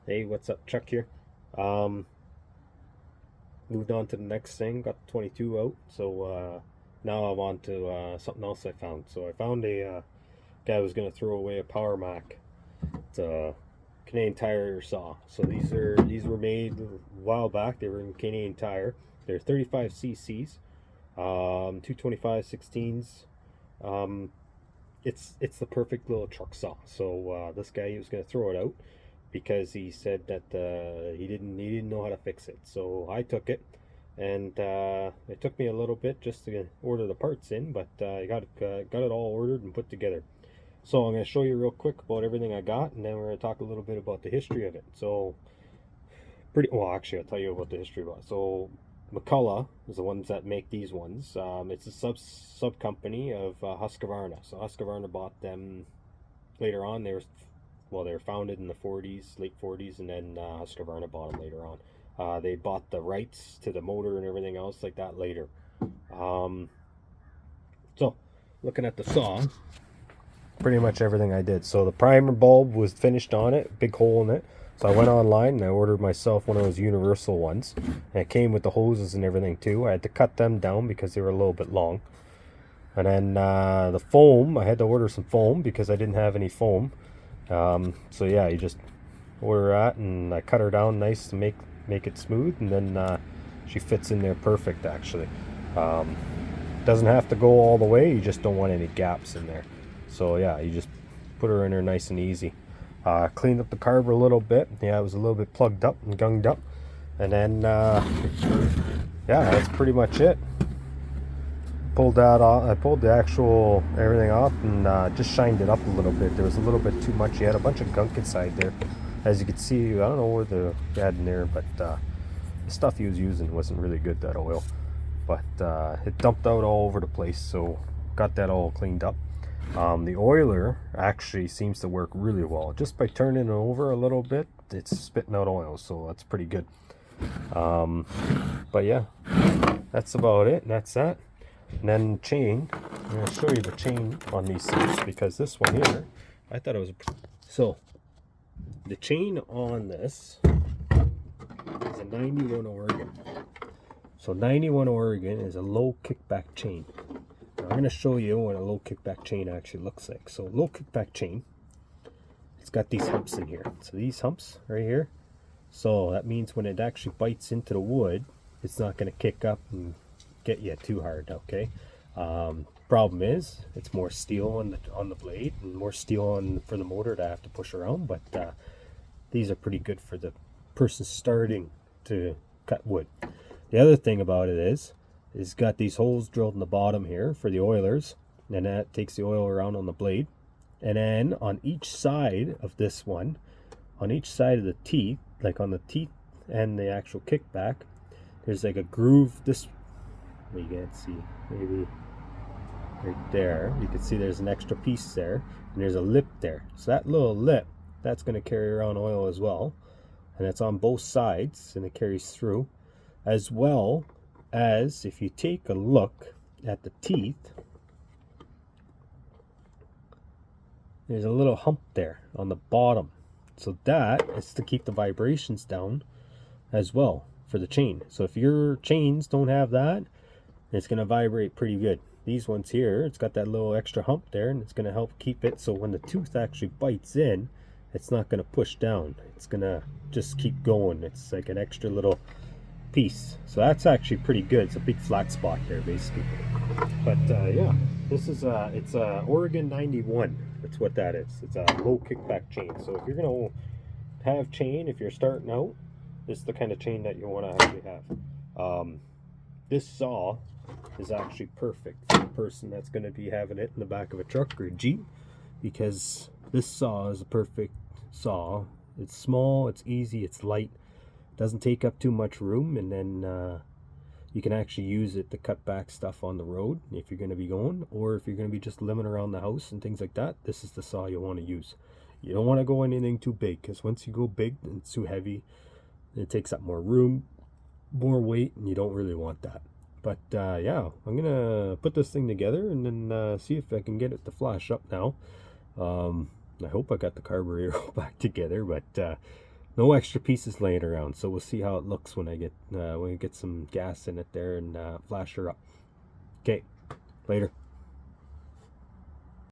Hey, what's up? Chuck here. Um, Moved on to the next thing, got the 22 out, so now I'm on to something else I found. So I found a guy was going to throw away a Power Mac. It's a Canadian Tire saw. So these were made a while back. They were in Canadian Tire. They're 35 cc's, 225 16s. Um, it's the perfect little truck saw. So this guy, he was going to throw it out because he said that he didn't know how to fix it. So I took it, and it took me a little bit just to order the parts in, but I got it all ordered and put together. So I'm going to show you real quick about everything I got, and then we're going to talk a little bit about the history of it. So pretty well, actually, I'll tell you about the history about it. So Mcculloch is the ones that make these ones. It's a sub company of Husqvarna. So Husqvarna bought them later on. They were founded in the 40s, late 40s, and then Husqvarna bought them later on. They bought the rights to the motor and everything else like that later. Um, so looking at the saw, pretty much everything I did. So the primer bulb was finished on it, big hole in it. So I went online and I ordered myself one of those universal ones. And it came with the hoses and everything too. I had to cut them down because they were a little bit long. And then the foam, I had to order some foam because I didn't have any foam. So yeah, you just order that, and I cut her down nice to make it smooth, and then she fits in there perfect actually. Um, doesn't have to go all the way, you just don't want any gaps in there. So yeah, you just put her in there nice and easy. Cleaned up the carb a little bit. Yeah, it was a little bit plugged up and gunged up. And then yeah, that's pretty much it. Pulled that off. I pulled the actual everything off and just shined it up a little bit. There was a little bit too much. You had a bunch of gunk inside there, as you could see. I don't know where the had in there, but the stuff he was using wasn't really good, that oil. But it dumped out all over the place, so got that all cleaned up. The oiler actually seems to work really well. Just by turning it over a little bit, it's spitting out oil, so that's pretty good. But yeah, that's about it. That's that. And then chain, I'm going to show you the chain on these things, because this one here, I thought it was so the chain on this is a 91 Oregon. So 91 Oregon is a low kickback chain. Now I'm going to show you what a low kickback chain actually looks like. So low kickback chain, it's got these humps in here. So these humps right here, so that means when it actually bites into the wood, it's not going to kick up and get you too hard. Okay. Problem is, it's more steel on the blade, and more steel for the motor to have to push around. But these are pretty good for the person starting to cut wood. The other thing about it is got these holes drilled in the bottom here for the oilers, and that takes the oil around on the blade. And then on each side of this one, on each side of the teeth, like on the teeth and the actual kickback, there's like a groove. This, you can't see, maybe right there, you can see there's an extra piece there, and there's a lip there. So that little lip, that's going to carry around oil as well, and it's on both sides, and it carries through, as well as if you take a look at the teeth, there's a little hump there on the bottom. So that is to keep the vibrations down as well for the chain. So if your chains don't have that, it's going to vibrate pretty good. These ones here, it's got that little extra hump there, and it's going to help keep it so when the tooth actually bites in, it's not going to push down. It's going to just keep going. It's like an extra little piece. So that's actually pretty good. It's a big flat spot there basically. But yeah, this is it's a Oregon 91. That's what that is. It's a low kickback chain. So if you're going to have chain, if you're starting out, this is the kind of chain that you want to actually have. This saw is actually perfect for the person that's going to be having it in the back of a truck or a Jeep, because this saw is a perfect saw. It's small, it's easy, it's light, doesn't take up too much room, and then you can actually use it to cut back stuff on the road if you're going to be going, or if you're going to be just limbing around the house and things like that. This is the saw you want to use. You don't want to go anything too big, because once you go big, it's too heavy. It takes up more room, more weight, and you don't really want that. But yeah, I'm gonna put this thing together and then see if I can get it to flash up now. I hope I got the carburetor back together, but no extra pieces laying around. So we'll see how it looks when I get some gas in it there and flash her up. Okay, later.